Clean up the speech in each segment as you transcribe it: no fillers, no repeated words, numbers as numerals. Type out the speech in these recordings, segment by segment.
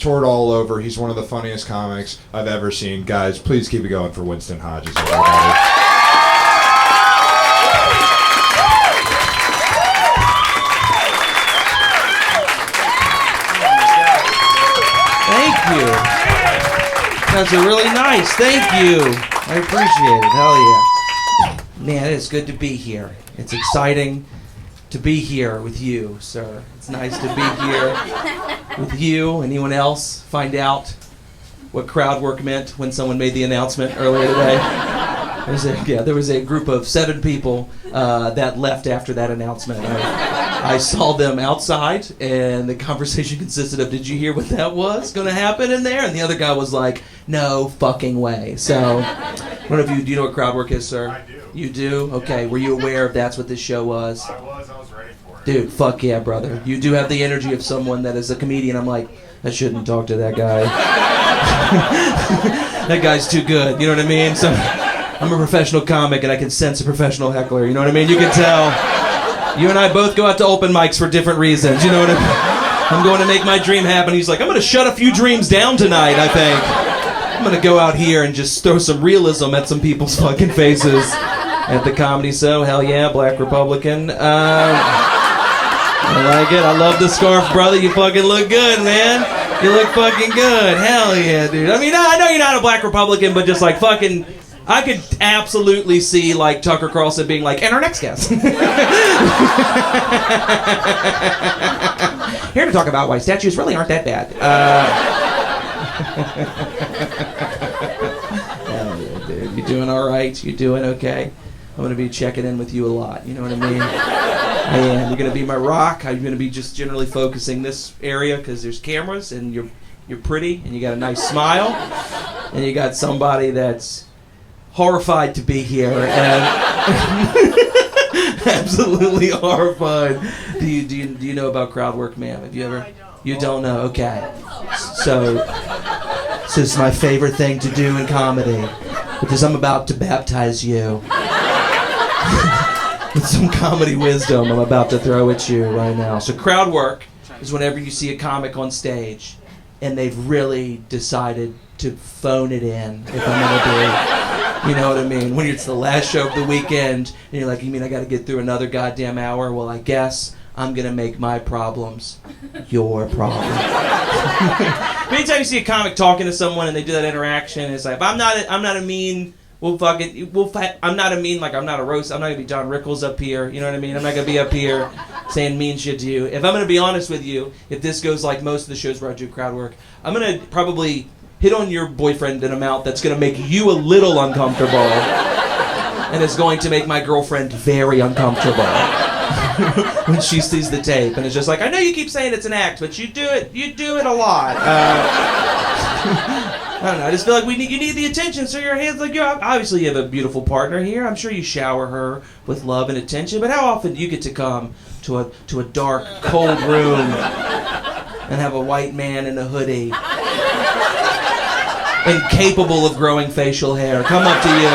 toured all over. He's one of the funniest comics I've ever seen. Guys, please keep it going for Winston Hodges, everybody. Thank you. That's really nice. Thank you. I appreciate it. Hell yeah. Man, it's good to be here. It's exciting to be here with you, sir. It's nice to be here with you. Anyone else find out what Crowdwork meant when someone made the announcement earlier today? There was a group of 7 people that left after that announcement. I saw them outside, and the conversation consisted of, did you hear what that was going to happen in there? And the other guy was like, no fucking way. So, one of you, do you know what Crowdwork is, sir? I do. You do? Okay. Were you aware if that's what this show was? I was ready for it. Dude, fuck yeah, brother. You do have the energy of someone that is a comedian. I'm like, I shouldn't talk to that guy. That guy's too good. You know what I mean? So, I'm a professional comic, and I can sense a professional heckler. You know what I mean? You can tell. You and I both go out to open mics for different reasons. You know what I mean? I'm going to make my dream happen. He's like, I'm going to shut a few dreams down tonight, I think. I'm going to go out here and just throw some realism at some people's fucking faces at the comedy show. Hell yeah, Black Republican. I like it. I love the scarf, brother. You fucking look good, man. You look fucking good. Hell yeah, dude. I mean, I know you're not a Black Republican, but just like fucking... I could absolutely see, like, Tucker Carlson being like, and our next guest. Here to talk about why statues really aren't that bad. Hell yeah, dude. You doing all right? You doing okay? I'm going to be checking in with you a lot. You know what I mean? I am. You're going to be my rock. I'm going to be just generally focusing this area because there's cameras, and you're pretty, and you got a nice smile, and you got somebody that's horrified to be here, and absolutely horrified. Do you know about Crowdwork, ma'am? Have you ever? No, I don't. You don't know? Okay. So this is my favorite thing to do in comedy, because I'm about to baptize you with some comedy wisdom I'm about to throw at you right now. So Crowdwork is whenever you see a comic on stage and they've really decided to phone it in, if I'm gonna be. You know what I mean? When it's the last show of the weekend, and you're like, you mean I gotta get through another goddamn hour? Well, I guess I'm gonna make my problems your problem. Anytime you see a comic talking to someone and they do that interaction, it's like, I'm not a mean, I'm not a mean, like, I'm not a roast, I'm not gonna be John Rickles up here, you know what I mean? I'm not gonna be up here saying mean shit to you. If I'm gonna be honest with you, if this goes like most of the shows where I do Crowdwork, I'm gonna probably hit on your boyfriend in an amount that's going to make you a little uncomfortable, and it's going to make my girlfriend very uncomfortable when she sees the tape, and it's just like, I know you keep saying it's an act, but you do it a lot. I don't know, I just feel like you need the attention, so your hands, like, obviously you have a beautiful partner here, I'm sure you shower her with love and attention, but how often do you get to come to a dark, cold room and have a white man in a hoodie incapable of growing facial hair come up to you,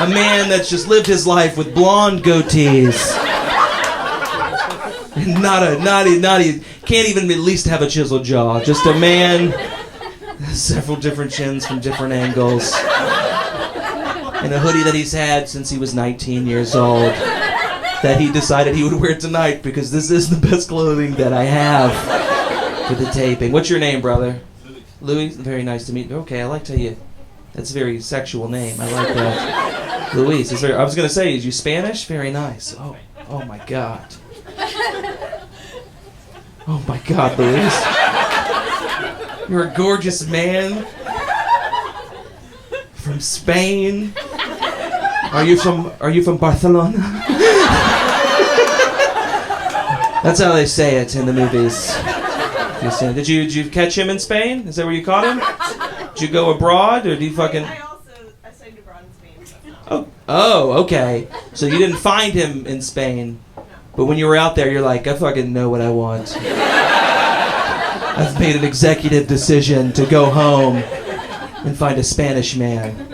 a man that's just lived his life with blonde goatees, can't even at least have a chiseled jaw, just a man, several different chins from different angles, in a hoodie that he's had since he was 19 years old, that he decided he would wear tonight because this is the best clothing that I have for the taping. What's your name, brother? Louis, very nice to meet you. Okay, I like how you. That's a very sexual name. I like that. Luis. I was gonna say, is you Spanish? Very nice. Oh my God. Oh my God, Luis. You're a gorgeous man from Spain. Are you from Barcelona? That's how they say it in the movies. Did you catch him in Spain? Is that where you caught him? Did you go abroad, or do you fucking... I studied abroad in Spain. So. Oh, okay. So you didn't find him in Spain, but when you were out there, you're like, I fucking know what I want. I've made an executive decision to go home and find a Spanish man.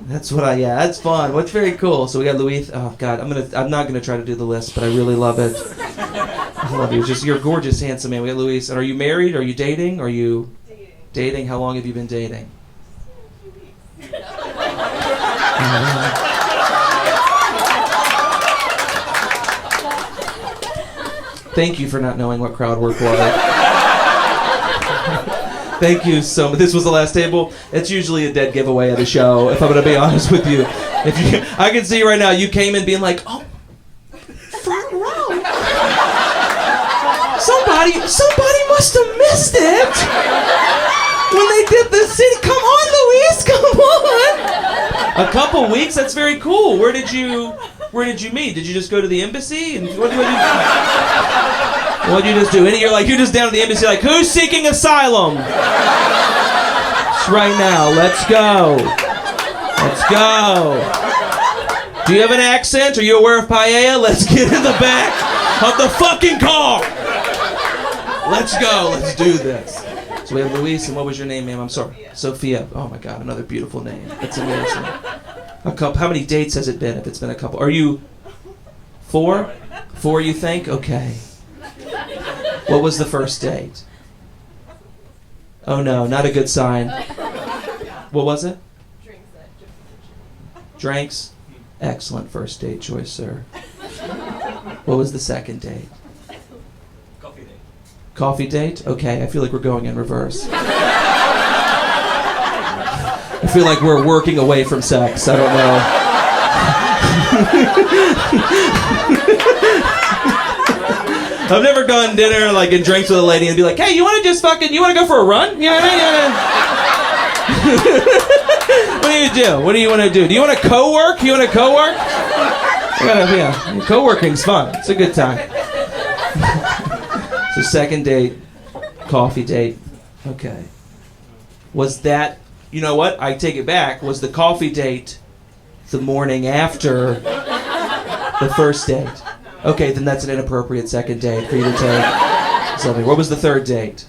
That's that's fun. What's very cool. So we got Luis. Oh God, I'm not gonna try to do the list, but I really love it. I love you. You're a gorgeous, handsome man. We got Luis. And are you married? Are you dating? Are you dating? How long have you been dating? Thank you for not knowing what Crowdwork was. Thank you so much. This was the last table. It's usually a dead giveaway at a show, if I'm going to be honest with you. I can see right now you came in being like, oh, front row. Somebody must have missed it when they did the city. Come on, Luis, come on. A couple weeks. That's very cool. Where did you meet? Did you just go to the embassy? And what did you just do? You're just down at the embassy, like, who's seeking asylum? It's right now. Let's go. Let's go. Do you have an accent? Are you aware of paella? Let's get in the back of the fucking car. Let's go. Let's do this. So we have Luis, and what was your name, ma'am? I'm sorry. Sophia. Oh my God, another beautiful name. That's amazing. A couple. How many dates has it been? If it's been a couple, are you 4? 4, you think? Okay. What was the first date? Oh no, not a good sign. What was it? Drinks. Excellent first date choice, sir. What was the second date? Coffee date. Coffee date? Okay, I feel like we're going in reverse. I feel like we're working away from sex. I don't know. I've never gone dinner like and drinks with a lady and be like, hey, you want to go for a run? You know what I mean? What do you do? What do you want to do? Do you want to co-work? Yeah, co-working's fun. It's a good time. So second date, coffee date. Okay. Was that, you know what? I take it back. Was the coffee date the morning after the first date? Okay, then that's an inappropriate second date for you to take something. What was the third date?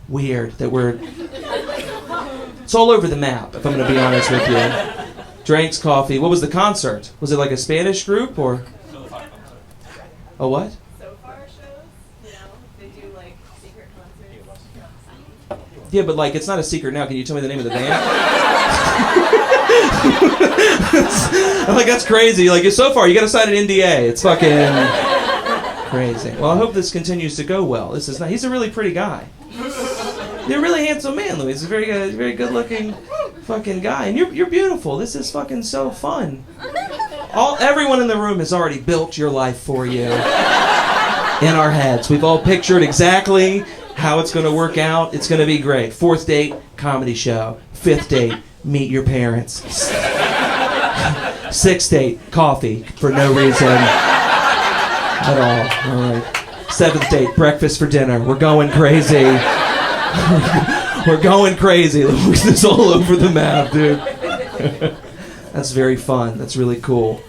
Weird that we're... It's all over the map, if I'm going to be honest with you. Drinks, coffee. What was the concert? Was it like a Spanish group or... A what? Yeah, but like, it's not a secret now. Can you tell me the name of the band? I'm like, that's crazy. Like, so far, you got to sign an NDA. It's fucking crazy. Well, I hope this continues to go well. This is not. He's a really pretty guy. You're a really handsome man, Louis. He's a very good-looking fucking guy, and you're beautiful. This is fucking so fun. Everyone in the room has already built your life for you in our heads. We've all pictured exactly how it's going to work out. It's going to be great. 4th date, comedy show. 5th date, meet your parents. 6th date, coffee for no reason at all. All right. 7th date, breakfast for dinner. We're going crazy. We're going crazy. This is all over the map, dude. That's very fun. That's really cool.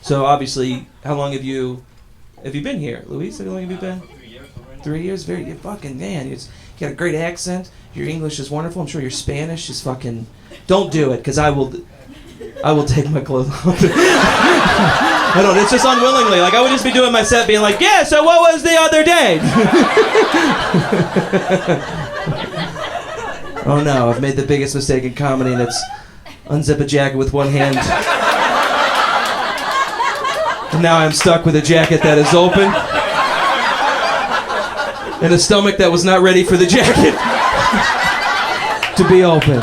So obviously, how long have you been here, Luis? How long have you been? 3 years. Very fucking man. You got a great accent. Your English is wonderful. I'm sure your Spanish is fucking. Don't do it, because I will take my clothes off. I don't. It's just unwillingly. Like I would just be doing my set, being like, yeah. So what was the other day? Oh no! I've made the biggest mistake in comedy, and it's unzip a jacket with one hand. And now I'm stuck with a jacket that is open. And a stomach that was not ready for the jacket to be open.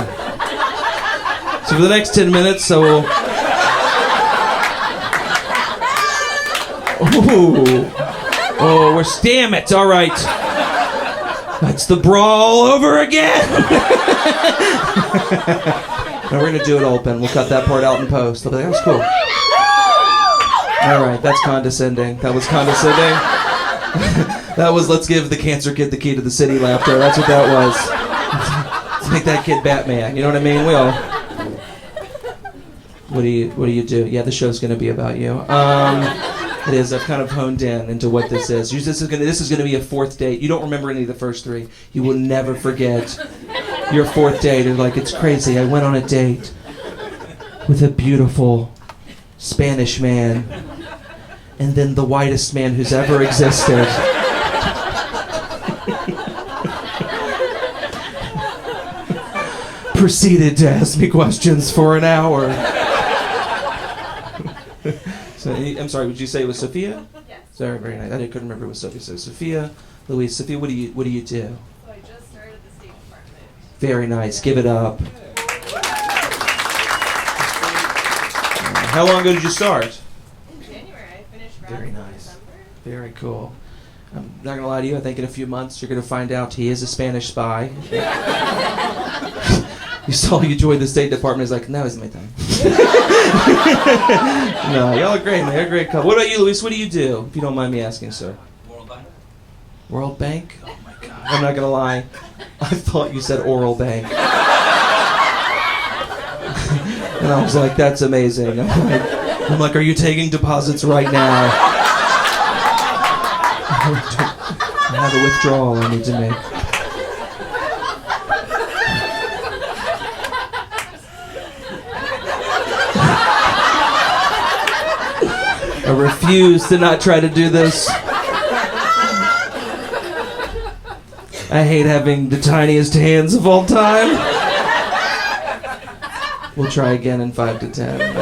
So for the next 10 minutes, so we'll... Ooh. Oh, damn it, all right. That's the brawl over again. Now we're going to do it open. We'll cut that part out in post. They'll be like, that was cool. All right, that's condescending. That was condescending. That was, let's give the cancer kid the key to the city laughter. That's what that was. Let's make that kid Batman. You know what I mean? We all... What do you do? Yeah, the show's going to be about you. It is. I've kind of honed in into what this is. This is going to be a 4th date. You don't remember any of the first 3. You will never forget your 4th date. You're like, it's crazy. I went on a date with a beautiful Spanish man. and then the whitest man who's ever existed. Proceeded to ask me questions for an hour. So, I'm sorry, would you say it was Sophia? Yes. Sorry, very nice. I couldn't remember it was Sophia. So Sophia, Louise, Sophia, what do you do? So I just started the State Department. Very nice. Give it up. How long ago did you start? In January, I finished grad Very in nice. December. Very cool. I'm not gonna lie to you. I think in a few months you're gonna find out he is a Spanish spy. You joined the State Department. He's like, now isn't my time. No, y'all are great, man. You're a great couple. What about you, Luis? What do you do? If you don't mind me asking, sir. World Bank. World Bank? Oh my God. I'm not gonna lie. I thought you said Oral Bank. And I was like, that's amazing. I'm like, are you taking deposits right now? I have a withdrawal I need to make. I refuse to not try to do this. I hate having the tiniest hands of all time. We'll try again in 5 to 10. Okay.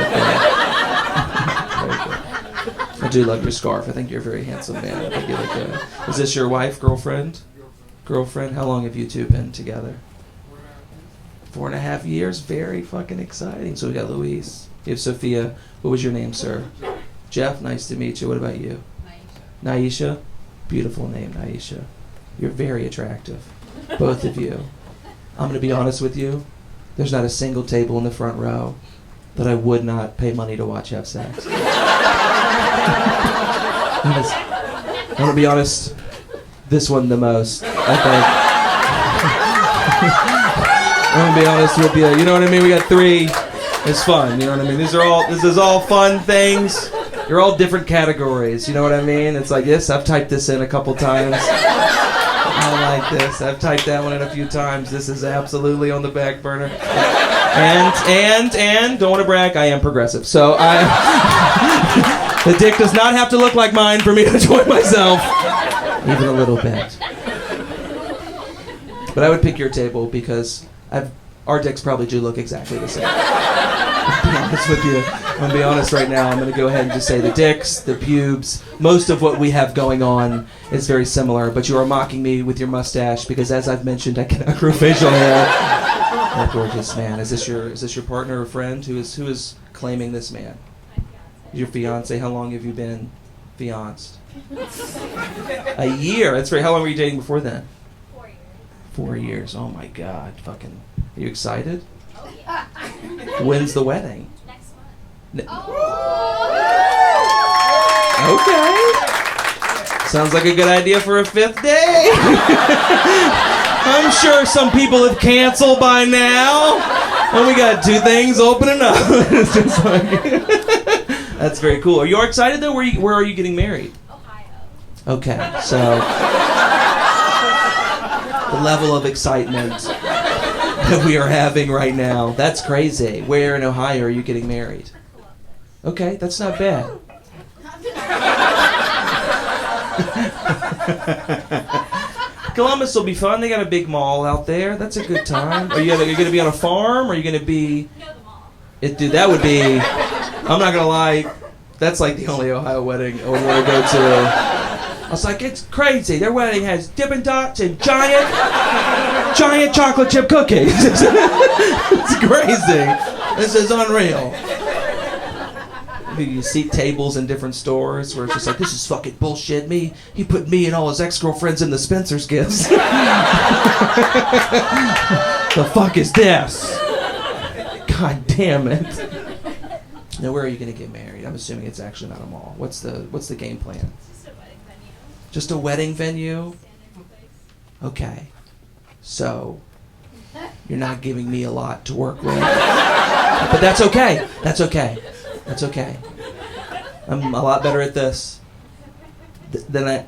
Very good. I do love your scarf. I think you're a very handsome man. I think you look good. Is this your wife, girlfriend? Girlfriend? How long have you two been together? 4.5 years. Very fucking exciting. So we got Luis. You have Sophia. What was your name, sir? Jeff, nice to meet you. What about you? Naisha. Beautiful name, Naisha. You're very attractive. Both of you. I'm going to be honest with you. There's not a single table in the front row that I would not pay money to watch have sex. I'm going to be honest. This one the most, I think. I'm going to be honest with you. You know what I mean? We got 3. It's fun. You know what I mean? This is all fun things. You're all different categories. You know what I mean? It's like, yes, I've typed this in a couple times. I like this. I've typed that one in a few times. This is absolutely on the back burner. And don't want to brag, I am progressive. So the dick does not have to look like mine for me to enjoy myself. Even a little bit. But I would pick your table because our dicks probably do look exactly the same. I'll be honest with you. I'm going to be honest right now. I'm going to go ahead and just say the dicks, the pubes, most of what we have going on is very similar. But you are mocking me with your mustache because, as I've mentioned, I cannot grow facial hair. Oh, gorgeous man. Is this your partner or friend? Who is claiming this man? Your fiance. How long have you been fianced? A year. That's right. How long were you dating before then? 4 years. 4 years. Oh my God. Fucking. Are you excited? Oh, yeah. When's the wedding? Next month. Okay. Sounds like a good idea for a 5th day. I'm sure some people have canceled by now. And we got 2 things opening up. It's just like that's very cool. Are you all excited though? Where are you getting married? Ohio. Okay, so the level of excitement that we are having right now, that's crazy. Where in Ohio are you getting married? Okay, that's not bad. Columbus will be fun. They got a big mall out there. That's a good time. Are you going to be on a farm? Or are you going to be... No, the mall. Dude, that would be... I'm not going to lie. That's like the only Ohio wedding I would want to go to. I was like, it's crazy. Their wedding has Dippin' Dots and giant chocolate chip cookies. It's crazy. This is unreal. You see tables in different stores where it's just like, this is fucking bullshit. He put me and all his ex-girlfriends in the Spencer's gifts. The fuck is this? God damn it. Now, where are you going to get married? I'm assuming it's actually not a mall. What's the game plan? Just a wedding venue. Just a wedding venue? Standard place. Okay. So, you're not giving me a lot to work with. But that's okay. That's okay. That's okay. I'm a lot better at this than I...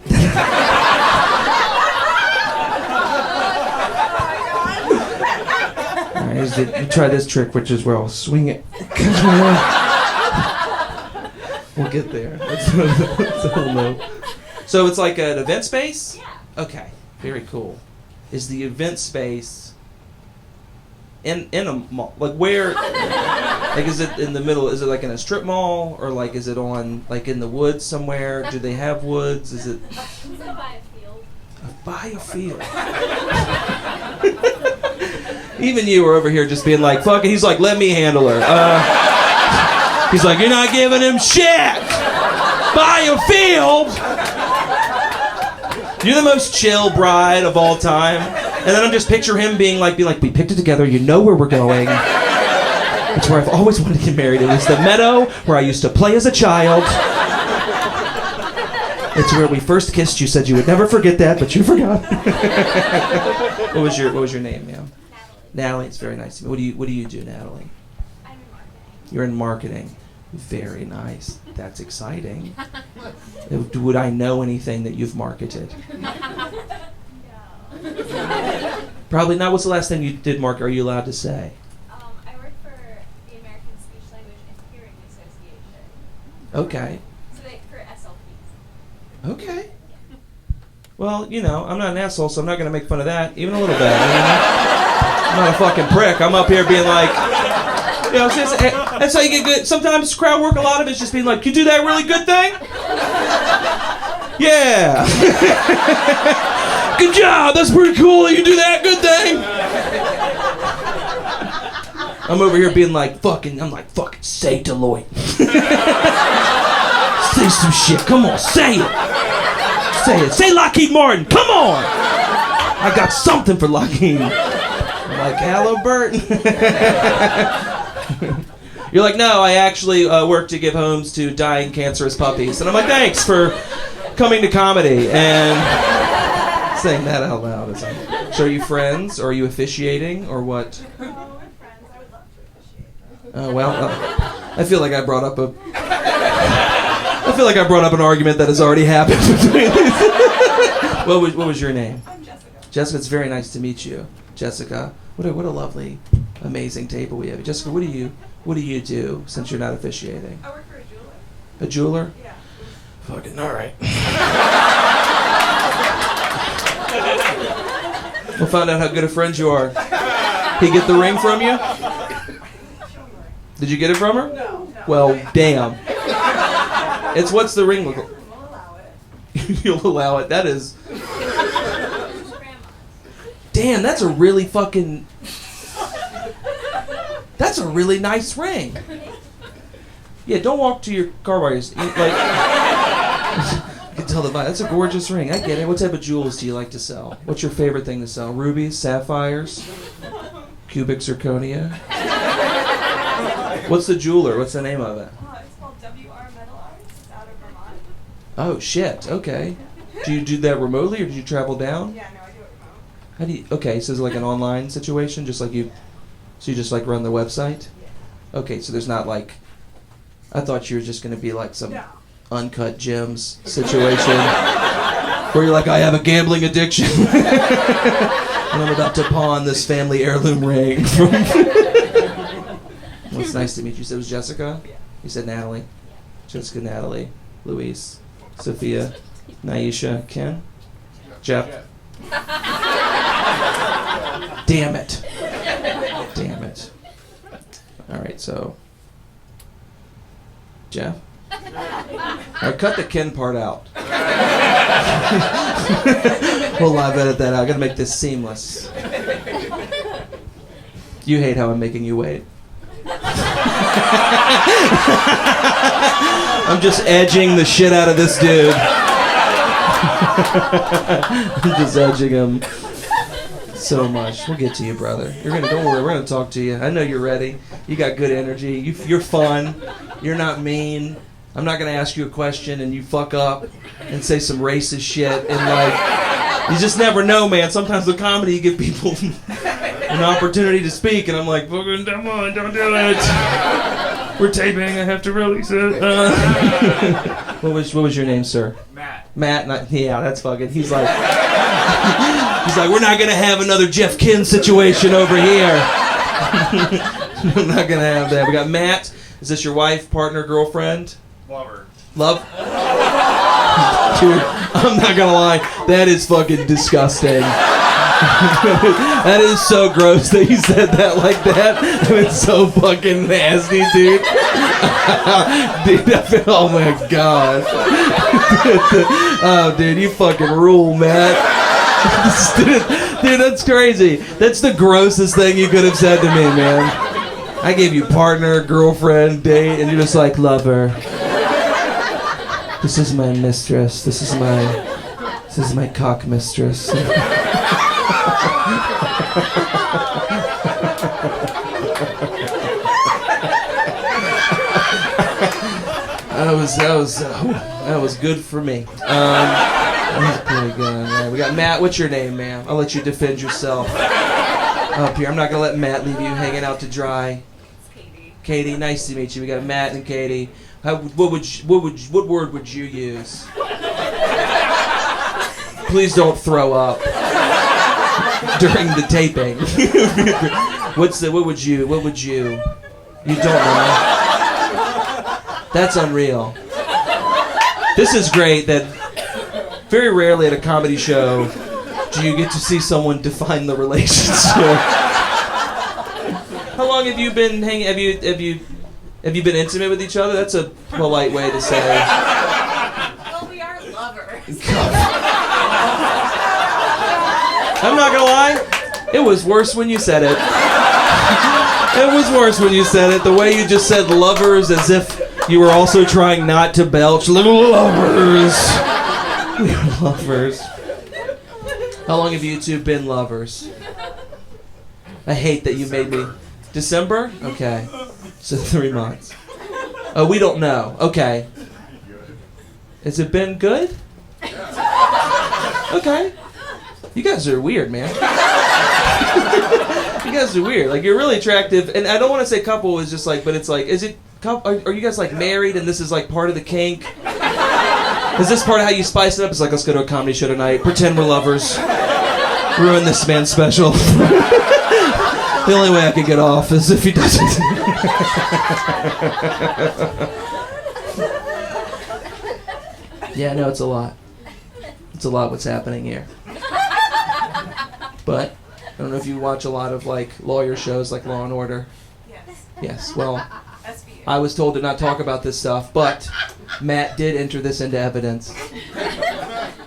All right, try this trick, which is where I'll swing it. We'll get there. That's a whole no. So it's like an event space? Yeah. Okay, very cool. Is the event space in a mall? Like where? Like is it in the middle? Is it like in a strip mall, or like is it on like in the woods somewhere? Do they have woods? Is it It's by a field. by a field? Even you were over here just being like, fuck it. He's like, let me handle her. He's like, you're not giving him shit. By a field. You're the most chill bride of all time. And then I'm just picture him being like, we picked it together. You know where we're going. It's where I've always wanted to get married. It was the meadow where I used to play as a child. It's where we first kissed. You said you would never forget that, but you forgot. What was your name, ma'am? Natalie. It's very nice to meet you. What do you do, Natalie? I'm in marketing. You're in marketing. Very nice. That's exciting. Would I know anything that you've marketed? No. Probably not. What's the last thing you did market? Are you allowed to say? I work for the American Speech Language and Hearing Association. Okay. So for SLPs. Okay. Well, I'm not an asshole, so I'm not going to make fun of that, even a little bit. I'm not a fucking prick. I'm up here being like, that's how you get good. Sometimes crowd work, a lot of it's just being like, you do that really good thing? Yeah. Good job. That's pretty cool. You do that good thing. I'm over here being like, fucking say Deloitte. Say some shit. Come on, say it. Say it. Say Lockheed Martin. Come on. I got something for Lockheed. I'm like, Halliburton. You're like, no, I actually work to give homes to dying cancerous puppies. And I'm like, thanks for coming to comedy and saying that out loud. So are you friends, or are you officiating, or what? Oh, we're friends. I would love to officiate. Oh, well, I feel like I brought up an argument that has already happened between these. What was your name? I'm Jessica. Jessica, it's very nice to meet you. Jessica, what a lovely, amazing table we have. Jessica, what do you do since you're not officiating? I work for a jeweler. A jeweler? Yeah. Fucking all right. We'll find out how good of friends you are. He get the ring from you? Did you get it from her? No. Well, damn. What's the ring look like? We'll allow it. You'll allow it. That is. Grandma's. Damn, that's a really fucking. That's a really nice ring. Yeah, don't walk to your car while you're like. You can tell the vibe. That's a gorgeous ring. I get it. What type of jewels do you like to sell? What's your favorite thing to sell? Rubies, sapphires, cubic zirconia. What's the jeweler? What's the name of it? It's called WR Metal Arts. It's out of Vermont. Oh shit. Okay. Do you do that remotely, or did you travel down? Yeah, no, I do it remote. How do you? Okay, so it's like an online situation, just like you. So you just like run the website? Yeah. Okay, so there's not like. I thought you were just gonna be like some No. uncut gems situation where you're like, I have a gambling addiction and I'm about to pawn this family heirloom ring. Well, it's nice to meet you. You said it was Jessica? Yeah. You said Natalie? Jessica, Natalie, Luis, Sophia, Naisha, Ken, Jeff. Damn it. Damn it. All right, so Jeff. All right, cut the Ken part out. We'll live edit that out. I gotta make this seamless. You hate how I'm making you wait. I'm just edging the shit out of this dude. I'm just edging him so much. We'll get to you, brother. Don't worry, we're gonna talk to you. I know you're ready. You got good energy. You're fun. You're not mean. I'm not gonna ask you a question and you fuck up and say some racist shit and like you just never know, man. Sometimes with comedy you give people an opportunity to speak and I'm like, fucking come on, don't do it. We're taping. I have to release it. What was your name, sir? Matt. Yeah, that's fucking. He's like, we're not gonna have another Jeff Kin situation over here. We're not gonna have that. We got Matt. Is this your wife, partner, girlfriend? Lover. Love? Dude, I'm not gonna lie. That is fucking disgusting. That is so gross that you said that like that. It's so fucking nasty, dude. Dude, oh my god. Oh, dude, you fucking rule, Matt. Dude, that's crazy. That's the grossest thing you could have said to me, man. I gave you partner, girlfriend, date, and you're just like, lover. This is my mistress. This is my cock mistress. That was good for me. That was pretty good. All right, we got Matt. What's your name, man? I'll let you defend yourself up here. I'm not gonna let Matt leave you hanging out to dry. It's Katie. Katie, nice to meet you. We got Matt and Katie. What word would you use? Please don't throw up during the taping. What would you? You don't know. That's unreal. This is great that very rarely at a comedy show do you get to see someone define the relationship. How long have you been hanging? Have you been intimate with each other? That's a polite way to say. Well, we are lovers. I'm not gonna lie, it was worse when you said it. It was worse when you said it. The way you just said lovers as if you were also trying not to belch. Little lovers. We are lovers. How long have you two been lovers? I hate that you made me. December? Okay. So 3 months. Oh, we don't know. Okay. Has it been good? Okay. You guys are weird, man. You guys are weird. Like, you're really attractive. And I don't want to say couple is just like, but it's like, is it, are you guys like married and this is like part of the kink? Is this part of how you spice it up? It's like, let's go to a comedy show tonight. Pretend we're lovers. Ruin this man's special. The only way I could get off is if he doesn't. Yeah, no, it's a lot. It's a lot what's happening here. But I don't know if you watch a lot of like lawyer shows like Law and Order. Yes. Yes, well, SVU. I was told to not talk about this stuff, but Matt did enter this into evidence.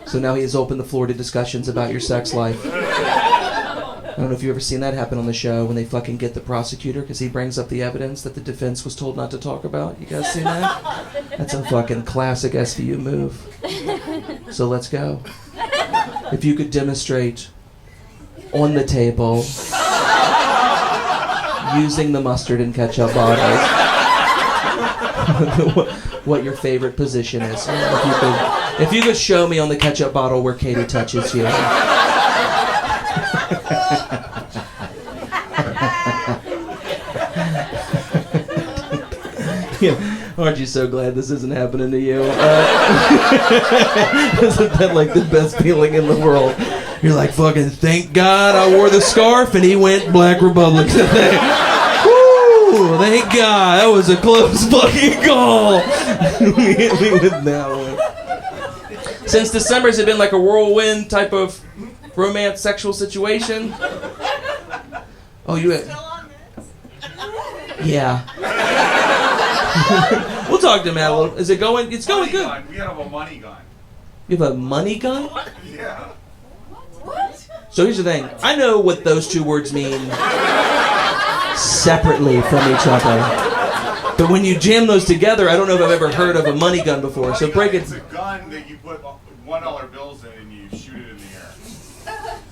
So now he has opened the floor to discussions about your sex life. I don't know if you've ever seen that happen on the show when they fucking get the prosecutor because he brings up the evidence that the defense was told not to talk about. You guys seen that? That's a fucking classic SVU move. So let's go. If you could demonstrate on the table using the mustard and ketchup bottles what your favorite position is. If you could show me on the ketchup bottle where Katie touches you. Yeah. Aren't you so glad this isn't happening to you? Isn't that like the best feeling in the world? You're like, fucking thank God I wore the scarf and he went Black Republic today. Woo! Thank God. That was a close fucking call. We hit me with that one. Since December, has it been like a whirlwind type of romance sexual situation? Oh, you had... Still on this? Yeah. We'll talk to Matt a little. Is it going? It's going good. Gun. We have a money gun. You have a money gun? Yeah. What? So here's the thing. I know what those two words mean separately from each other. But when you jam those together, I don't know if I've ever heard of a money gun before. So break it. It's a gun that you put $1 bills in and you shoot it in the air.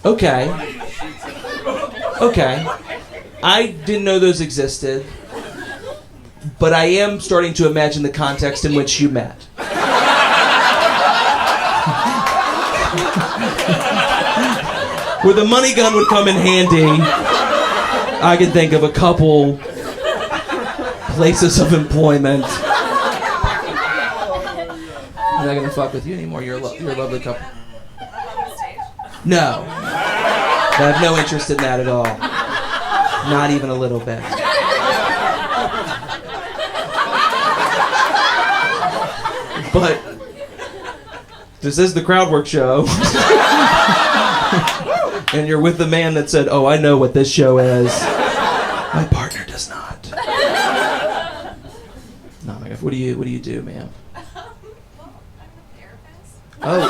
Okay. Money shoots it. Okay. I didn't know those existed. But I am starting to imagine the context in which you met. Where the money gun would come in handy, I can think of a couple places of employment. I'm not gonna fuck with you anymore. You're a lovely couple. On the stage? No. I have no interest in that at all. Not even a little bit. But this is the Crowdwork show. And you're with the man that said, "Oh, I know what this show is." My partner does not. No, my God. What do you do, ma'am? Well, I'm a therapist. Oh.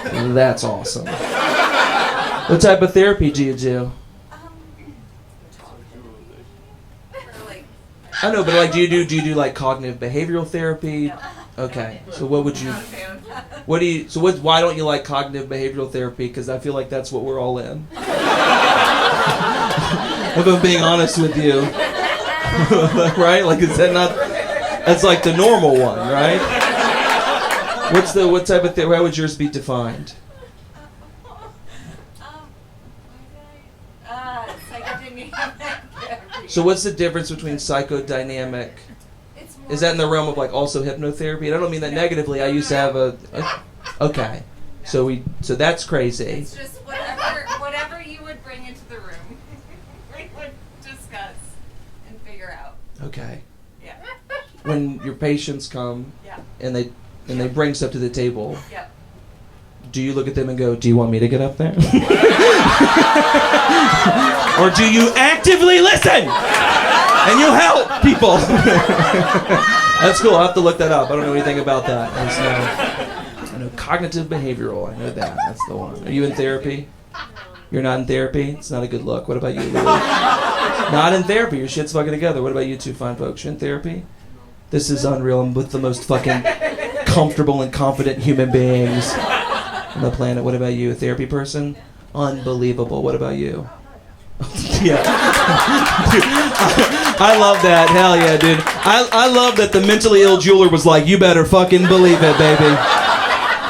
Okay. That's awesome. What type of therapy do you do? For like, I know, but like, do you do like cognitive behavioral therapy? no. Okay. So what would you? Not a fan of that. What do you? So what? Why don't you like cognitive behavioral therapy? Because I feel like that's what we're all in. If I'm being honest with you, right? Like, is that not? That's like the normal one, right? What type of therapy? How would yours be defined? Psychodynamic therapy. So what's the difference between psychodynamic? It's more Is that in the realm of like also hypnotherapy? And I don't mean that negatively. I used to have a okay. So that's crazy. It's just whatever you would bring into the room, we would discuss and figure out. Okay. Yeah. When your patients come Yeah. and they bring stuff to the table, Yep. do you look at them and go, "Do you want me to get up there?" Or do you actively listen and you help people? That's cool. I'll have to look that up. I don't know anything about that. I know cognitive behavioral. I know that. That's the one. Are you in therapy? You're not in therapy? It's not a good look. What about you, Lily? Not in therapy. Your shit's fucking together. What about you two fine folks? You're in therapy? This is unreal. I'm with the most fucking comfortable and confident human beings on the planet. What about you? A therapy person? Unbelievable. What about you? Yeah. Dude, I love that. Hell yeah, dude. I love that the mentally ill jeweler was like, "You better fucking believe it, baby."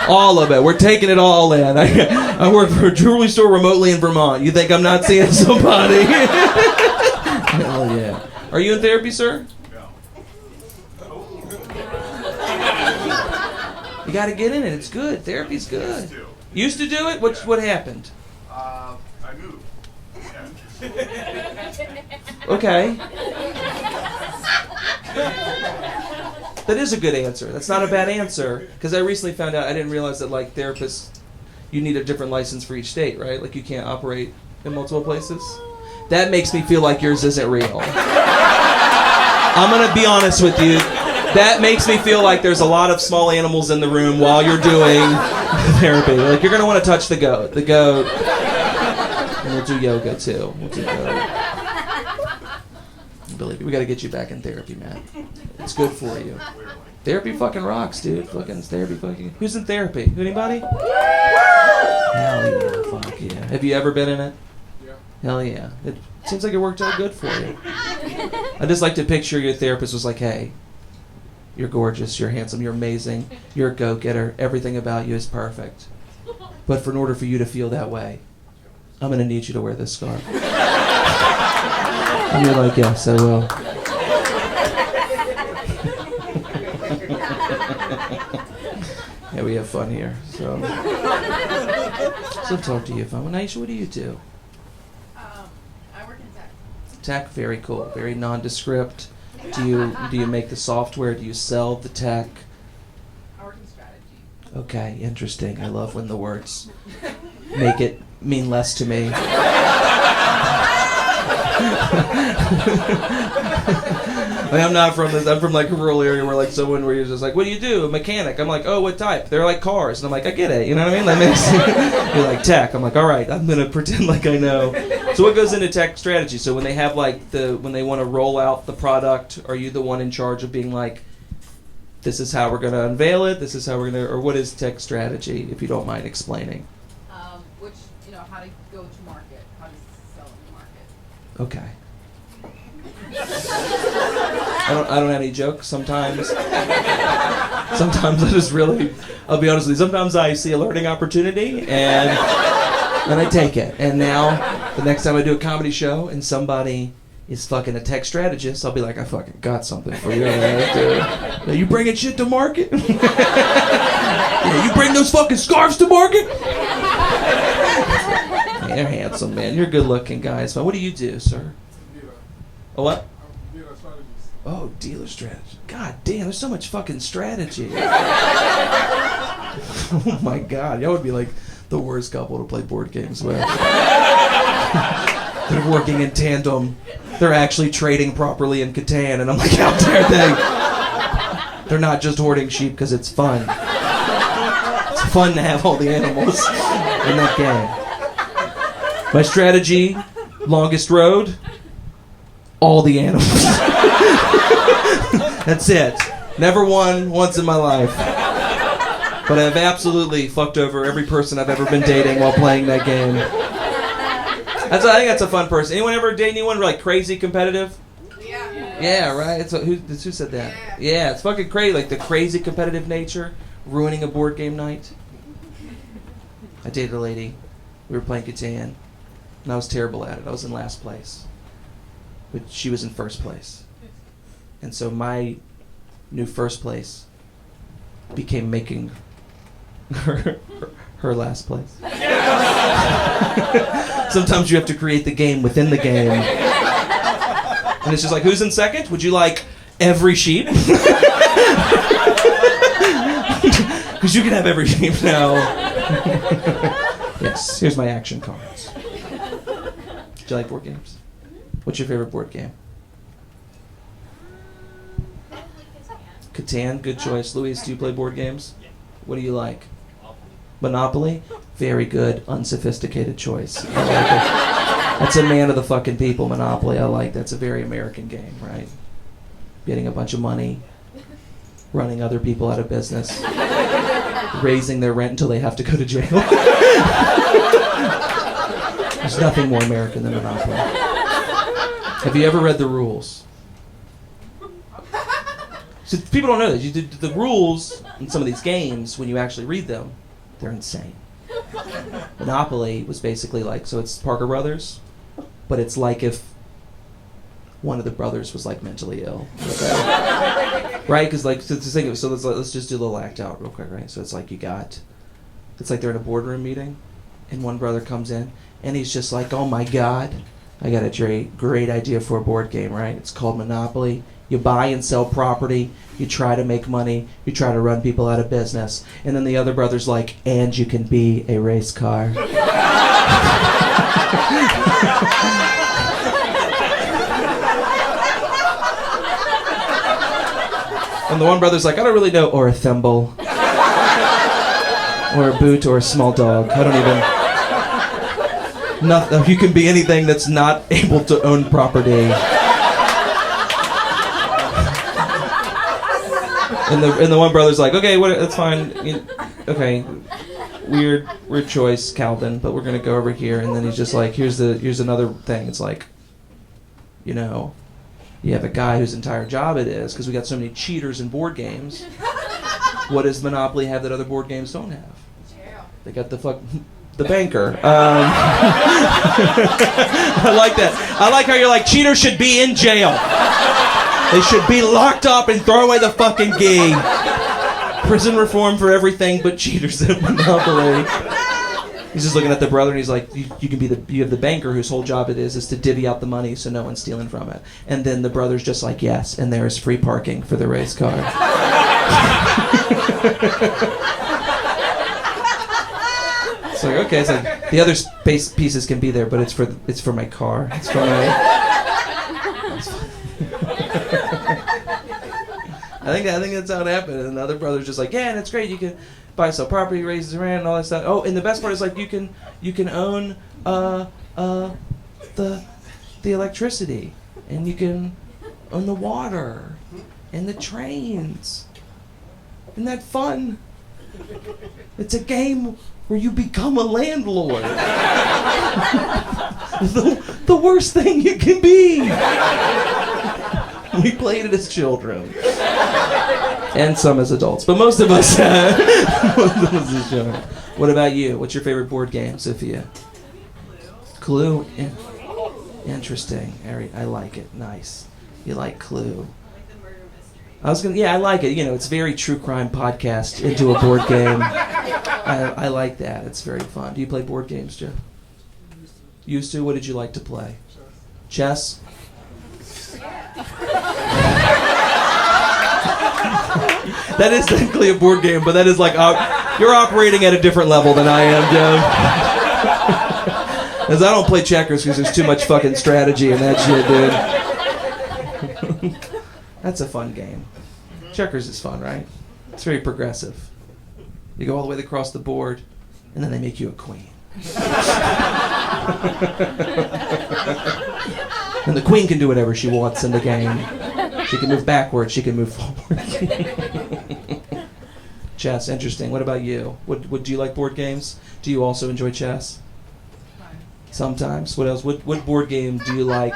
All of it. We're taking it all in. I work for a jewelry store remotely in Vermont. You think I'm not seeing somebody? Hell yeah. Are you in therapy, sir? You got to get in it. It's good. Therapy's good. Used to do it? What happened? I moved. Yeah. Okay. That is a good answer. That's not a bad answer. Because I recently found out, I didn't realize that like therapists, you need a different license for each state, right? Like you can't operate in multiple places. That makes me feel like yours isn't real. I'm going to be honest with you. That makes me feel like there's a lot of small animals in the room while you're doing therapy. Like you're going to want to touch the goat. The goat. And we'll do yoga too. We'll do yoga. Believe me, we got to get you back in therapy, man. It's good for you. Therapy fucking rocks, dude. Fucking therapy fucking. Who's in therapy? Anybody? Hell yeah, fuck yeah. Have you ever been in it? Yeah. Hell yeah. It seems like it worked out good for you. I just like to picture your therapist was like, "Hey, you're gorgeous, you're handsome, you're amazing, you're a go-getter, everything about you is perfect. But in order for you to feel that way, I'm going to need you to wear this scarf." And you're like, "Yes, I will." Yeah, we have fun here. So talk to you, fun. Well, Naisha, what do you do? I work in tech. Tech, very cool, very nondescript. Do you make the software? Do you sell the tech? I work in strategy. Okay, interesting. I love when the words make it mean less to me. Like, I'm not from this. I'm from like a rural area where like someone where you're just like, "What do you do?" "A mechanic." I'm like, "Oh, what type?" They're like cars, and I'm like, "I get it." You know what I mean? That makes you're like tech. I'm like, "All right, I'm gonna pretend like I know." So what goes into tech strategy? So when they have like when they want to roll out the product, are you the one in charge of being like, "This is how we're gonna unveil it. This is how we're gonna," or what is tech strategy? If you don't mind explaining. Which, how to go to market, how to sell in the market. Okay. I don't have any jokes. Sometimes I just really, I'll be honest with you, sometimes I see a learning opportunity and I take it. And now, the next time I do a comedy show and somebody is fucking a tech strategist, I'll be like, "I fucking got something for you." Right? You bringing shit to market? Yeah, you bring those fucking scarves to market? You're handsome, man. You're good looking, guys. What do you do, sir? A what? Oh, dealer strategy. God damn, there's so much fucking strategy. Oh my god, y'all would be like the worst couple to play board games with. They're working in tandem. They're actually trading properly in Catan, and I'm like, how dare they? They're not just hoarding sheep because it's fun. It's fun to have all the animals in that game. My strategy, longest road, all the animals. That's it. Never won once in my life. But I've absolutely fucked over every person I've ever been dating while playing that game. I think that's a fun person. Anyone ever date anyone like crazy competitive? Yeah, right? Who said that? Yeah, it's fucking crazy. Like the crazy competitive nature ruining a board game night. I dated a lady. We were playing Catan. And I was terrible at it. I was in last place. But she was in first place. And so my new first place became making her last place. Sometimes you have to create the game within the game. And it's just like, who's in second? Would you like every sheep? Because you can have every sheep now. Yes, here's my action cards. Do you like board games? What's your favorite board game? Catan, good choice. Luis, do you play board games? What do you like? Monopoly? Very good, unsophisticated choice. I like it. That's a man of the fucking people, Monopoly. I like that's a very American game, right? Getting a bunch of money, running other people out of business, raising their rent until they have to go to jail. There's nothing more American than Monopoly. Have you ever read the rules? So people don't know this. The rules in some of these games, when you actually read them, they're insane. Monopoly was basically like, so it's Parker Brothers, but it's like if one of the brothers was like mentally ill. Okay? Right? Because like, so let's just do a little act out real quick, right? So it's like it's like they're in a boardroom meeting, and one brother comes in, and he's just like, oh my God, I got a great idea for a board game, right? It's called Monopoly. You buy and sell property, you try to make money, you try to run people out of business. And then the other brother's like, and you can be a race car. And the one brother's like, I don't really know, or a thimble, or a boot, or a small dog. I don't even... Nothing. You can be anything that's not able to own property. And the one brother's like, okay, that's fine. Okay, weird choice, Calvin, but we're gonna go over here. And then he's just like, here's another thing. It's like, you have a guy whose entire job it is, because we got so many cheaters in board games. What does Monopoly have that other board games don't have? Jail. They got the banker. I like that. I like how you're like, cheaters should be in jail. They should be locked up and throw away the fucking key. Prison reform for everything but cheaters at Monopoly. He's just looking at the brother and he's like, you have the banker whose whole job it is to divvy out the money so no one's stealing from it. And then the brother's just like, yes, and there is free parking for the race car. It's like, okay, it's like the other pieces can be there, but it's for my car. It's for my... I think that's how it happened. And the other brother's just like, yeah, and it's great. You can buy some property, raise the rent, and all that stuff. Oh, and the best part is like you can own the electricity, and you can own the water, and the trains. Isn't that fun? It's a game where you become a landlord. the worst thing you can be. We played it as children. And some as adults. But most of us as children. What about you? What's your favorite board game, Sophia? Clue? Yeah. Interesting. I like it. Nice. You like Clue. I like it. It's very true crime podcast into a board game. I like that. It's very fun. Do you play board games, Jeff? Used to? What did you like to play? Chess? That is technically a board game, but that is like you're operating at a different level than I am, Joe. Because I don't play checkers because there's too much fucking strategy in that shit, dude. That's a fun game. Checkers is fun, right? It's very progressive. You go all the way across the board, and then they make you a queen. And the queen can do whatever she wants in the game. She can move backwards, she can move forward. Chess, interesting. What about you? Do you like board games? Do you also enjoy chess? Sometimes. What else? What board game do you like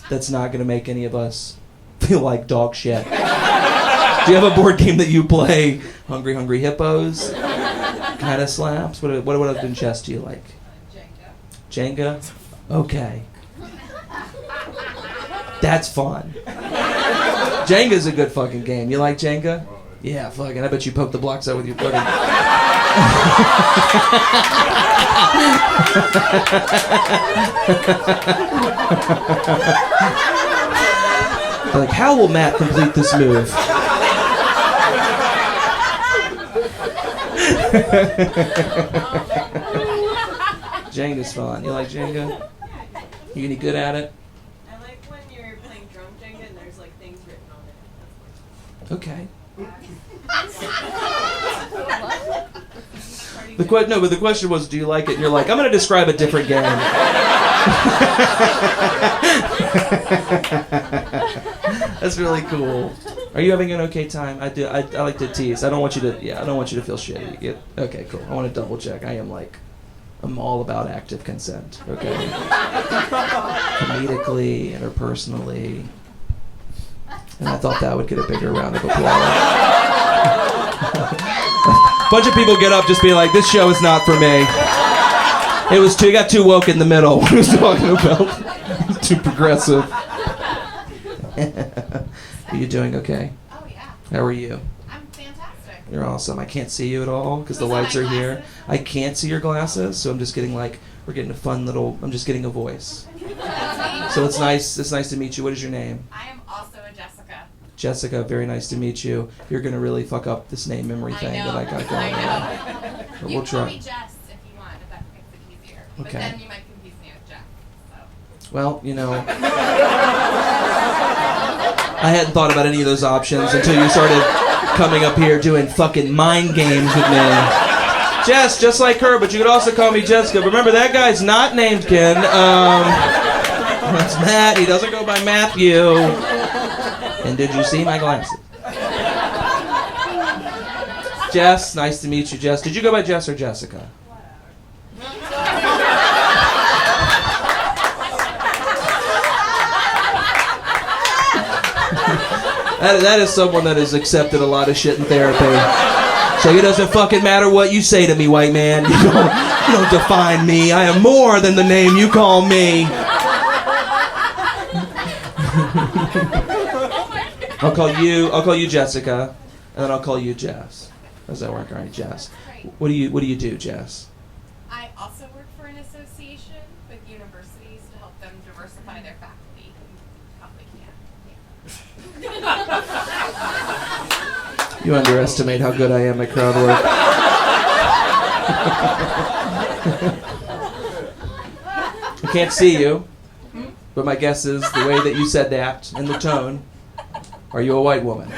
that's not going to make any of us feel like dog shit? Do you have a board game that you play? Hungry Hungry Hippos? Kind of slaps? What other than chess do you like? Jenga. Jenga? Okay. That's fun. Jenga's a good fucking game. You like Jenga? Yeah, fucking. I bet you poke the blocks out with your footing. Like, how will Matt complete this move? Jenga's fun. You like Jenga? You any good at it? I like when you're playing drum Jenga and there's like things written on it. Okay. That's But the question was, do you like it? And you're like, I'm going to describe a different game. That's really cool. Are you having an okay time? I like to tease. I don't want you to feel shitty. Okay, cool. I want to double check. I'm all about active consent. Okay. Comedically, interpersonally. And I thought that would get a bigger round of applause. Bunch of people get up just being like, this show is not for me. You got too woke in the middle. What was talking about? Too progressive. Are you doing okay? Oh, yeah. How are you? I'm fantastic. You're awesome. I can't see you at all because the lights are here. I can't see your glasses, so I'm just getting I'm just getting a voice. So it's nice to meet you. What is your name? I am also a Jessica. Jessica, very nice to meet you. You're going to really fuck up this name memory thing that I got going on. But You we'll can call try. me Jess if you want, if that makes it easier. But Okay. then you might confuse me with Jeff. So. Well, I hadn't thought about any of those options until you started coming up here doing fucking mind games with me. Jess, just like her, but you could also call me Jessica. Remember, that guy's not named Ken. That's Matt. He doesn't go by Matthew. And did you see my glasses? Jess, nice to meet you, Jess. Did you go by Jess or Jessica? That is someone that has accepted a lot of shit in therapy. So it doesn't fucking matter what you say to me, white man. You don't define me. I am more than the name you call me. I'll call you Jessica, and then I'll call you Jess. Does that work? All right, Jess. What do you do, Jess? I also work for an association with universities to help them diversify their faculty. You probably can't. You underestimate how good I am at Crowdwork. I can't see you, but my guess is the way that you said that and the tone. Are you a white woman?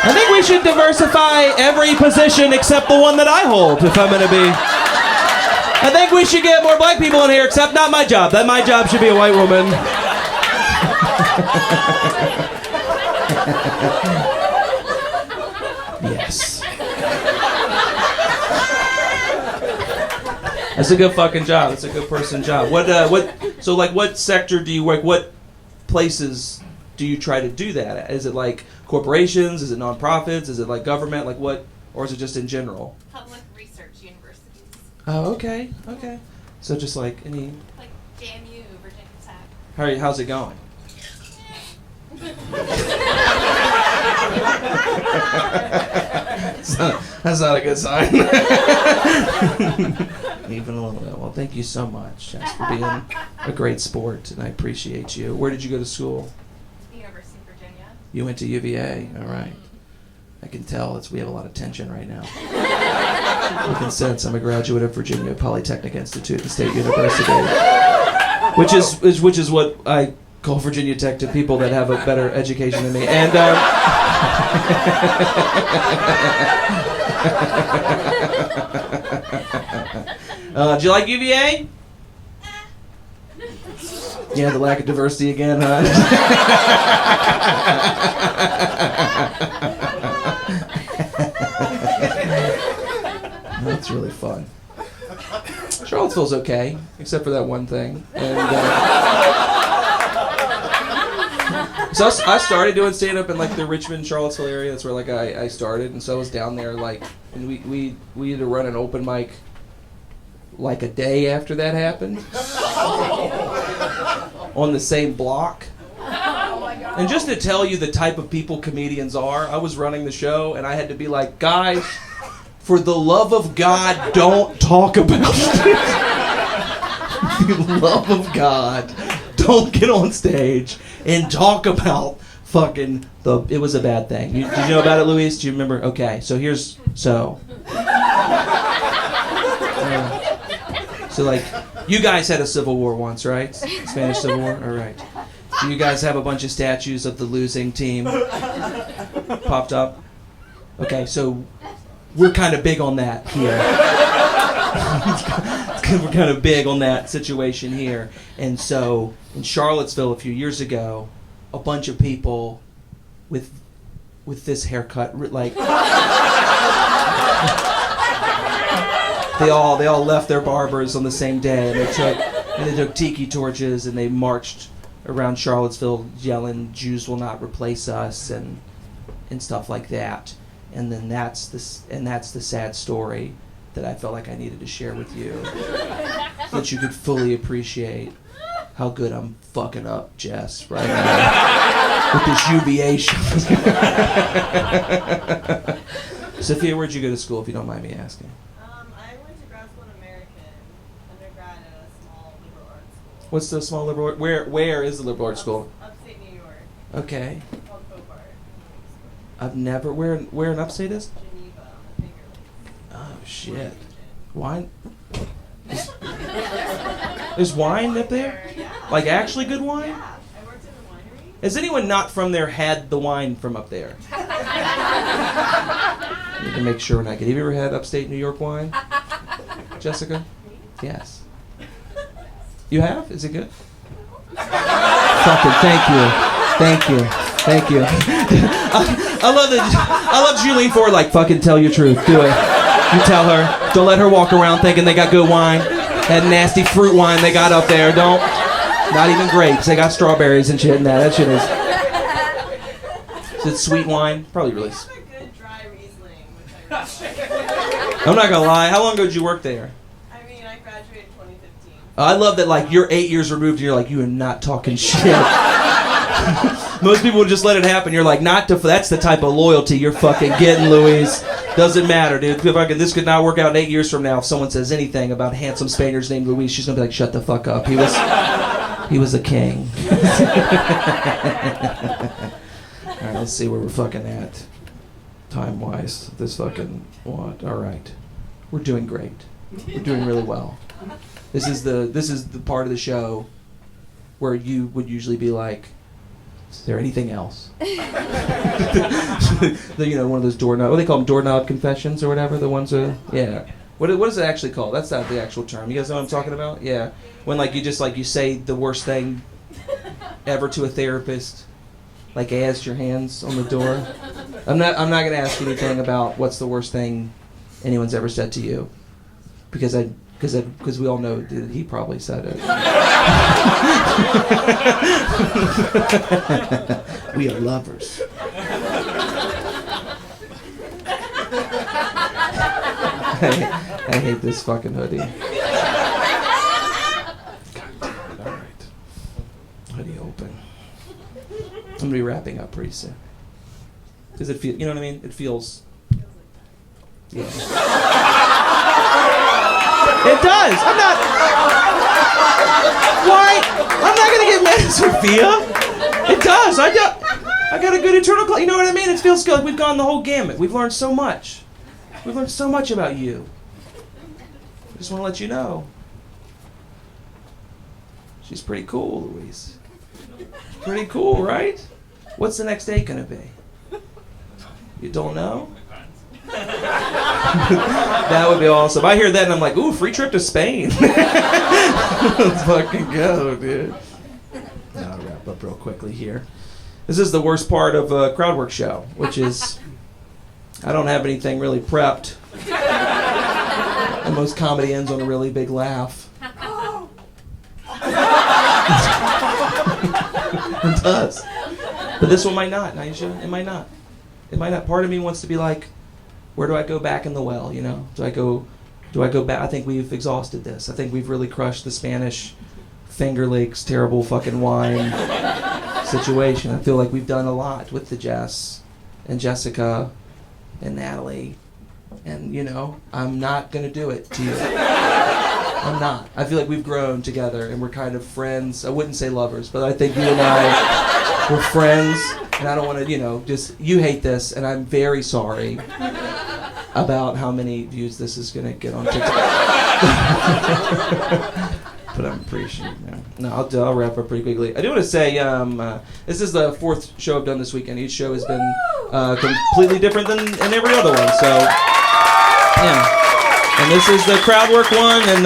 I think we should diversify every position except the one that I hold, if I'm going to be. I think we should get more black people in here, except not my job. That my job should be a white woman. Yes. That's a good fucking job. That's a good person job. What sector do you work? What places do you try to do that at? Is it like corporations? Is it nonprofits? Is it like government? Like what? Or is it just in general? Public research universities. Oh, okay. Okay. So just like any... Like JMU, Virginia Tech. How's it going? That's not a good sign. Even a little bit. Well, thank you so much, Jess, for being a great sport, and I appreciate you. Where did you go to school? University of Virginia. You went to UVA. All right. I can tell we have a lot of tension right now. You can sense I'm a graduate of Virginia Polytechnic Institute and State University, which is what I call Virginia Tech to people that have a better education than me. And do you like UVA? Yeah, the lack of diversity again, huh? That's really fun. Charlottesville's okay, except for that one thing. And so I started doing stand-up in like the Richmond, Charlottesville area. That's where like I started, and so I was down there like, and we had to run an open mic like a day after that happened on the same block. And just to tell you the type of people comedians are, I was running the show and I had to be like, guys, for the love of God, don't talk about it. For the love of God, don't get on stage and talk about fucking it was a bad thing. Did you know about it, Luis? Do you remember? Okay, so so like, you guys had a civil war once, right? Spanish Civil War? All right. So you guys have a bunch of statues of the losing team popped up? Okay, so we're kind of big on that here. We're kind of big on that situation here. And so in Charlottesville a few years ago, a bunch of people with this haircut, like... They all left their barbers on the same day, and they took tiki torches and they marched around Charlottesville yelling, "Jews will not replace us," and stuff like that. And then that's the sad story that I felt like I needed to share with you, so that you could fully appreciate how good I'm fucking up Jess right now with this UVA show. Sophia, where'd you go to school, if you don't mind me asking? What's the small liberal art? Where is the liberal arts school? Upstate New York. Okay. Called Copart. I've never. Where in upstate is? Geneva on the Finger Lakes. Oh shit. Wine. There's wine up there? Yeah. Like actually good wine? Yeah. I worked in the winery. Has anyone not from there had the wine from up there? I need to make sure when I get. Have you ever had upstate New York wine, Jessica? Yes. You have? Is it good? Fucking thank you. I love Julie for like fucking tell your truth. Do it. You tell her. Don't let her walk around thinking they got good wine. That nasty fruit wine they got up there. Don't. Not even grapes. They got strawberries and shit in that. That shit is it sweet wine? Probably really. They have a good dry Riesling, which I respect. I'm not gonna lie. How long ago did you work there? I mean, I graduated in 2015. I love that, like, you're 8 years removed and you're like, you are not talking shit. Most people would just let it happen. You're like, that's the type of loyalty you're fucking getting, Louise. Doesn't matter, dude. This could not work out 8 years from now if someone says anything about handsome Spaniards named Luis. She's going to be like, shut the fuck up. He was a king. All right, let's see where we're fucking at. Time-wise, this fucking what? All right. We're doing great. We're doing really well. This is the part of the show where you would usually be like, is there anything else? One of those doorknob. What do they call them? Doorknob confessions or whatever. The ones yeah. What is it actually called? That's not the actual term. You guys know what I'm talking about? Yeah. When like you say the worst thing ever to a therapist, like as your hands on the door. I'm not gonna ask you anything about what's the worst thing anyone's ever said to you, because we all know that he probably said it. We are lovers. I hate this fucking hoodie. God damn it, all right. Hoodie open. I'm gonna be wrapping up pretty soon. Does it feel, you know what I mean? It feels, yeah. It does. I'm not. Why? I'm not gonna get mad at Sophia. It does. I got a good internal clock. You know what I mean? It feels good. We've gone the whole gamut. We've learned so much. We've learned so much about you. I just want to let you know. She's pretty cool, Louise. Pretty cool, right? What's the next date gonna be? You don't know? That would be awesome. I hear that and I'm like, ooh, free trip to Spain. Let's fucking go, dude. I'll wrap up real quickly here. This is the worst part of a Crowdwork show, which is I don't have anything really prepped. And most comedy ends on a really big laugh. It does. But this one might not, Naisha. It might not. It might not. Part of me wants to be like, where do I go back in the well, you know? Do I go back? I think we've exhausted this. I think we've really crushed the Spanish Finger Lakes terrible fucking wine situation. I feel like we've done a lot with the Jess and Jessica and Natalie. And, you know, I'm not going to do it to you. I'm not. I feel like we've grown together and we're kind of friends. I wouldn't say lovers, but I think you and I, we're friends. And I don't want to, you know, just, you hate this, and I'm very sorry about how many views this is going to get on TikTok. But I'm appreciating it. No, I'll wrap up pretty quickly. I do want to say, this is the fourth show I've done this weekend. Each show has been completely different than every other one, so, yeah. And this is the Crowdwork one, and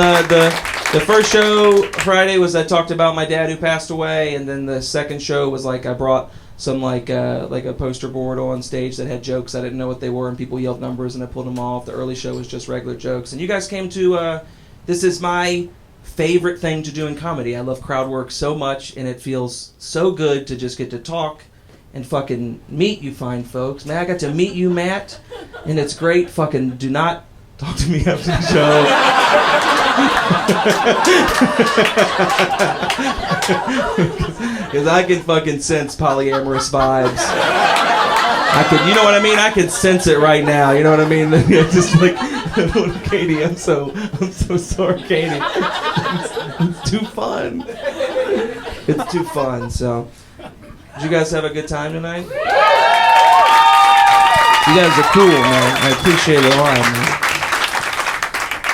the first show Friday was I talked about my dad who passed away, and then the second show was like I brought some like a poster board on stage that had jokes. I didn't know what they were, and people yelled numbers, and I pulled them off. The early show was just regular jokes, and you guys came to. This is my favorite thing to do in comedy. I love Crowdwork so much, and it feels so good to just get to talk and fucking meet you fine folks. Man, I got to meet you, Matt, and it's great. Fucking do not talk to me after the show. Because I can fucking sense polyamorous vibes. I could, you know what I mean? I could sense it right now. You know what I mean? Just like, Katie, I'm so sorry, Katie. It's too fun. It's too fun. So, did you guys have a good time tonight? You guys are cool, man. I appreciate it a lot, man.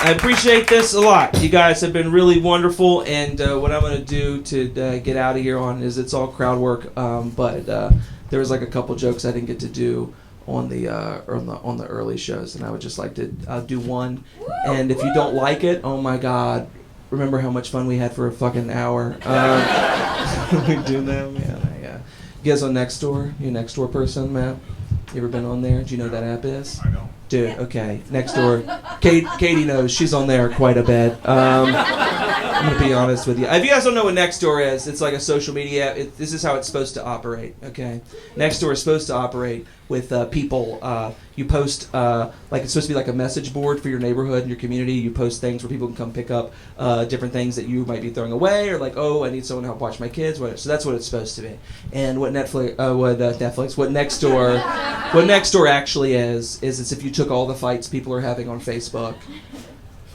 I appreciate this a lot. You guys have been really wonderful, and what I'm going to do to get out of here on is it's all crowd work, but there was like a couple jokes I didn't get to do on the early shows, and I would just like to do one. And if you don't like it, oh my God, remember how much fun we had for a fucking hour. We do them, yeah. You guys on Nextdoor? You a Nextdoor person, Matt? You ever been on there? Do you know what that app is? I don't. Dude, okay. Nextdoor. Katie knows. She's on there quite a bit. I'm going to be honest with you. If you guys don't know what Nextdoor is, it's like a social media app. This is how it's supposed to operate, okay? Nextdoor is supposed to operate with people. You post, like it's supposed to be like a message board for your neighborhood and your community. You post things where people can come pick up different things that you might be throwing away, or like, oh, I need someone to help watch my kids. Whatever. So that's what it's supposed to be. And what Nextdoor actually is it's if you took all the fights people are having on Facebook,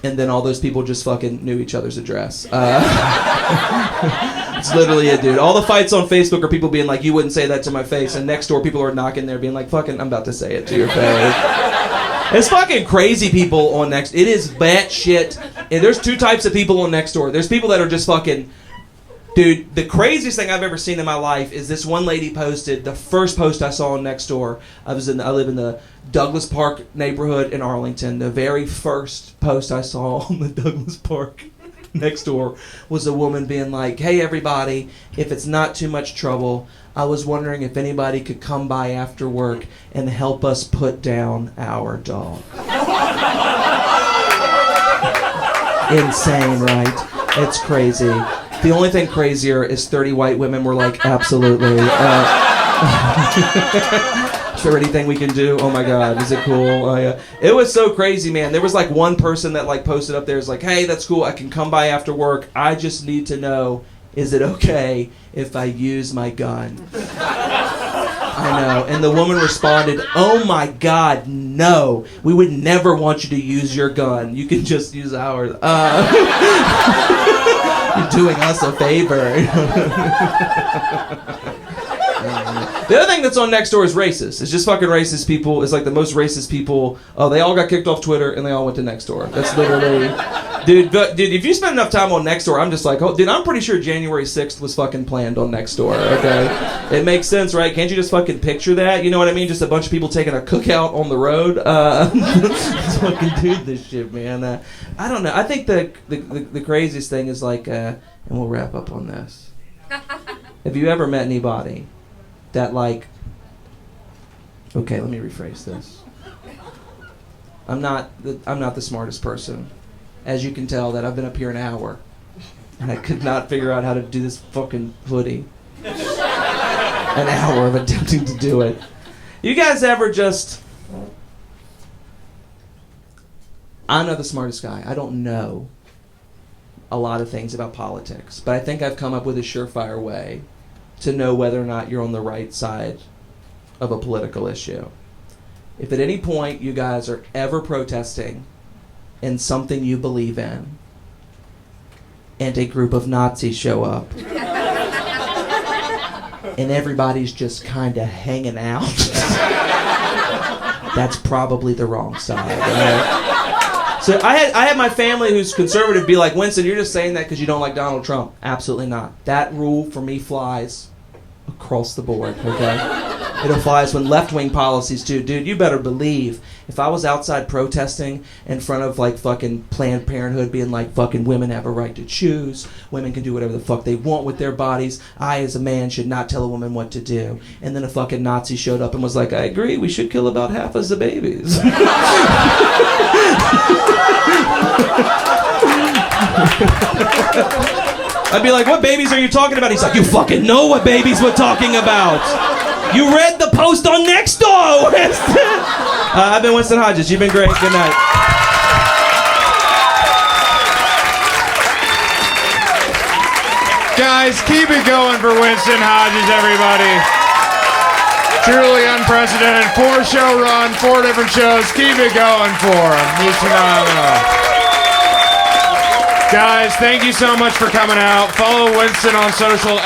and then all those people just fucking knew each other's address. It's literally it, dude. All the fights on Facebook are people being like, you wouldn't say that to my face, and next door people are knocking there being like, fucking, I'm about to say it to your face. It's fucking crazy people on Next. It is batshit. And there's two types of people on Nextdoor. There's people that are just fucking, dude, the craziest thing I've ever seen in my life is this one lady posted, the first post I saw on Nextdoor. I live in the Douglas Park neighborhood in Arlington. The very first post I saw on the Douglas Park Nextdoor was a woman being like, hey everybody, if it's not too much trouble, I was wondering if anybody could come by after work and help us put down our dog. Insane, right? It's crazy. The only thing crazier is 30 white women were like, absolutely. Is there anything we can do? Oh my God, is it cool? It was so crazy, man. There was like one person that like posted up there, is like, hey, that's cool. I can come by after work. I just need to know, is it okay if I use my gun? I know. And the woman responded, "Oh my God, no. We would never want you to use your gun. You can just use ours." You're doing us a favor. The other thing that's on Nextdoor is racist. It's just fucking racist people. It's like the most racist people. Oh, they all got kicked off Twitter and they all went to Nextdoor. That's literally... Dude, if you spend enough time on Nextdoor, I'm just like, oh, dude, I'm pretty sure January 6th was fucking planned on Nextdoor, okay? It makes sense, right? Can't you just fucking picture that? You know what I mean? Just a bunch of people taking a cookout on the road. Let's fucking do this shit, man. I don't know. I think the craziest thing is like, and we'll wrap up on this. Have you ever met anybody that like... Okay, let me rephrase this. I'm not the smartest person. As you can tell, that I've been up here an hour, and I could not figure out how to do this fucking hoodie. An hour of attempting to do it. You guys ever just... I'm not the smartest guy. I don't know a lot of things about politics, but I think I've come up with a surefire way to know whether or not you're on the right side of a political issue. If at any point you guys are ever protesting in something you believe in, and a group of Nazis show up, and everybody's just kind of hanging out, that's probably the wrong side. Right? So I had my family who's conservative be like, Winston, you're just saying that because you don't like Donald Trump. Absolutely not. That rule for me flies across the board, okay? It applies when left-wing policies too. Dude, you better believe if I was outside protesting in front of like fucking Planned Parenthood being like fucking women have a right to choose, women can do whatever the fuck they want with their bodies, I as a man should not tell a woman what to do. And then a fucking Nazi showed up and was like, I agree, we should kill about half of the babies. I'd be like, what babies are you talking about? He's like, you fucking know what babies we're talking about. You read the post on Nextdoor, Winston. I've been Winston Hodges. You've been great. Good night. Guys, keep it going for Winston Hodges, everybody. Truly unprecedented. 4-show run, 4 different shows. Keep it going for him. He's phenomenal. Guys, thank you so much for coming out. Follow Winston on social.